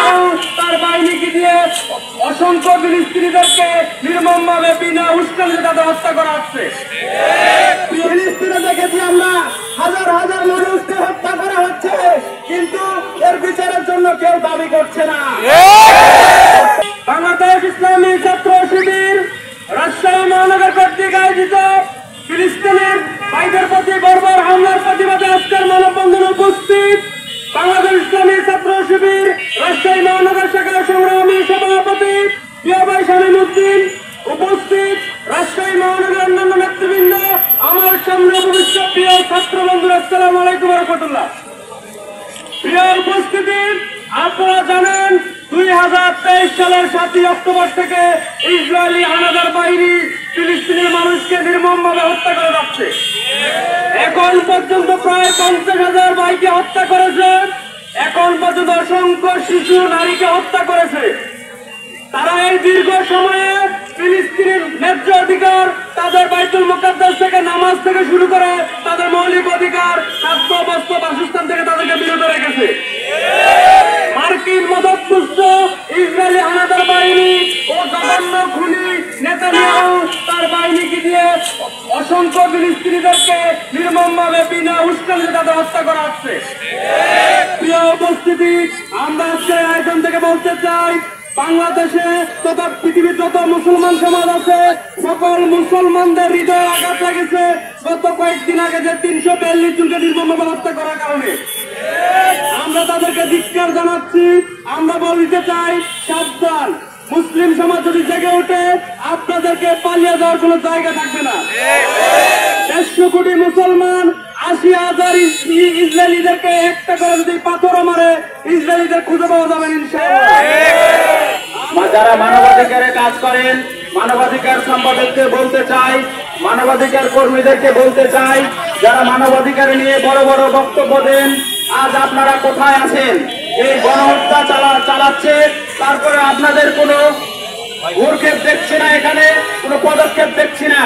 Netanyahu তার বাহিনীকে দিয়ে অসংখ্য ফিলিস্তিনিদেরকে নির্মমভাবে বিনা উস্কানিতে তাদের হত্যা করা হচ্ছে। ফিলিস্তিনে দেখেছি আমরা হাজার হাজার মানুষকে হত্যা করা হচ্ছে, কিন্তু এর বিচারের জন্য কেউ দাবি করছে না। বাংলাদেশ ইসলামী ছাত্র শিবির রাজশাহী মহানগর কর্তৃক আয়োজিত ফিলিস্তিনের ভাইদের প্রতি বর্বর হামলার প্রতিবাদে আজকের মানববন্ধনে উপস্থিত বাংলাদেশ ইসলামী ছাত্র শিবির রাজশাহী মহানগর শাখার সংগ্রামী সভাপতি প্রিয় ভাই শামীম উদ্দিন, উপস্থিত রাজশাহী মহানগর অন্যান্য নেতৃবৃন্দ, আমার সামনে উপবিষ্ট প্রিয় ছাত্র বন্ধুরা, আসসালামু আলাইকুম ওয়া রাহমাতুল্লাহ। প্রিয় উপস্থিতি, আপনারা জানেন 2023 সালের 7 অক্টোবর থেকে ইসরায়েলি হানাদার বাহিনী ফিলিস্তিনের মানুষকে নির্মমভাবে হত্যা করে যাচ্ছে। এখন পর্যন্ত প্রায় 50,000 ভাইকে হত্যা করেছে। এখন পর্যন্ত অসংখ্য শিশু নারীকে হত্যা করেছে। তারা এই দীর্ঘ সময়ে ফিলিস্তিনের ন্যায্য অধিকার, তাদের বাইতুল মুকাদ্দাস থেকে নামাজ থেকে শুরু করে তাদের মৌলিক অধিকার, খাদ্য বস্ত্র বাসস্থান থেকে তাদেরকে বিরত রেখেছে। মার্কিন মদতপুষ্ট ইসরায়েলি হানাদার বাহিনী ও জঘন্য খুনি নেতানিয়াহু তার বাহিনীকে দিয়ে অসংখ্য ফিলিস্তিনিদেরকে নির্মমভাবে বিনা উস্কানিতে তাদের হত্যা করা হচ্ছে। প্রিয় উপস্থিতি, আমরা আজকের আয়োজন থেকে বলতে চাই, বাংলাদেশে তথা পৃথিবীর যত মুসলমান সমাজ আছে সকল মুসলমানদের হৃদয়ে আঘাত লাগেছে গত কয়েকদিন আগে যে 342 জনকে নির্মমভাবে হত্যা করার কারণে। আমরা তাদেরকে ধিক্কার জানাচ্ছি। আমরা বলতে চাই, সাবধান, মুসলিম সমাজ যদি জেগে ওঠে আপনাদেরকে পালিয়ে যাওয়ার কোনো জায়গা থাকবে না। 150 কোটি মুসলমান 80,000 ইসরায়েলিদেরকে একটা করে যদি পাথরও মারে ইসরায়েলিদের খুঁজে পাওয়া যাবে ইনশাআল্লাহ। যারা মানবাধিকারের কাজ করেন, মানবাধিকার সম্পাদককে বলতে চাই, মানবাধিকার কর্মীদেরকে বলতে চাই, যারা মানবাধিকার নিয়ে বড় বড় বক্তব্য দেন, আজ আপনারা কোথায় আছেন? এই গণহত্যা চালাচ্ছে, তারপরে আপনাদের কোনো ভূক্ষেপ দেখছি না, এখানে কোনো পদক্ষেপ দেখছি না।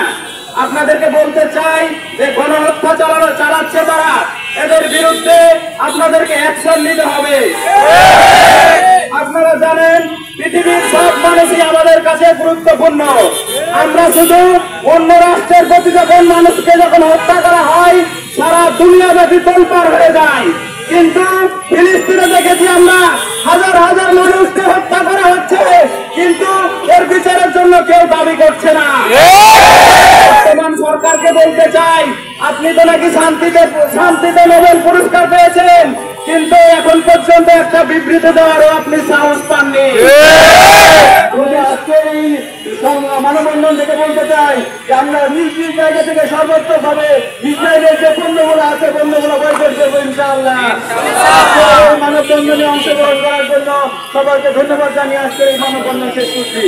আপনাদেরকে বলতে চাই যে গণহত্যা চালাচ্ছে তারা, এদের বিরুদ্ধে আপনাদেরকে অ্যাকশন নিতে হবে। আপনারা জানেন পৃথিবীর সব মানুষই আমাদের কাছে গুরুত্বপূর্ণ। আমরা শুধু অন্য রাষ্ট্রের প্রতি যখন মানুষকে যখন হত্যা করা হয় সারা দুনিয়াব্যাপী তোলপাড় হয়ে যায়, কিন্তু ফিলিস্তিনে দেখেছি আমরা হাজার হাজার মানুষকে হত্যা করা হচ্ছে, কিন্তু এর বিচারের জন্য কেউ দাবি করছে না। বর্তমান সরকারকে বলতে চাই, আপনি তো নাকি শান্তিতে নোবেল পুরস্কার পেয়েছেন, কিন্তু এখন পর্যন্ত একটা বিবৃতি দেওয়ারও আপনি সাহস পাননি। আজকে এই মানববন্ধন থেকে বলতে চাই যে আমরা নিজ নিজ জায়গা থেকে সর্বোচ্চভাবে ইসরায়েলের যে পণ্যগুলো আছে পণ্যগুলো বয়কট করবো ইনশাআল্লাহ। মানববন্ধনে অংশগ্রহণ করার জন্য সবাইকে ধন্যবাদ জানিয়ে আজকে এই মানববন্ধন শেষ করছি।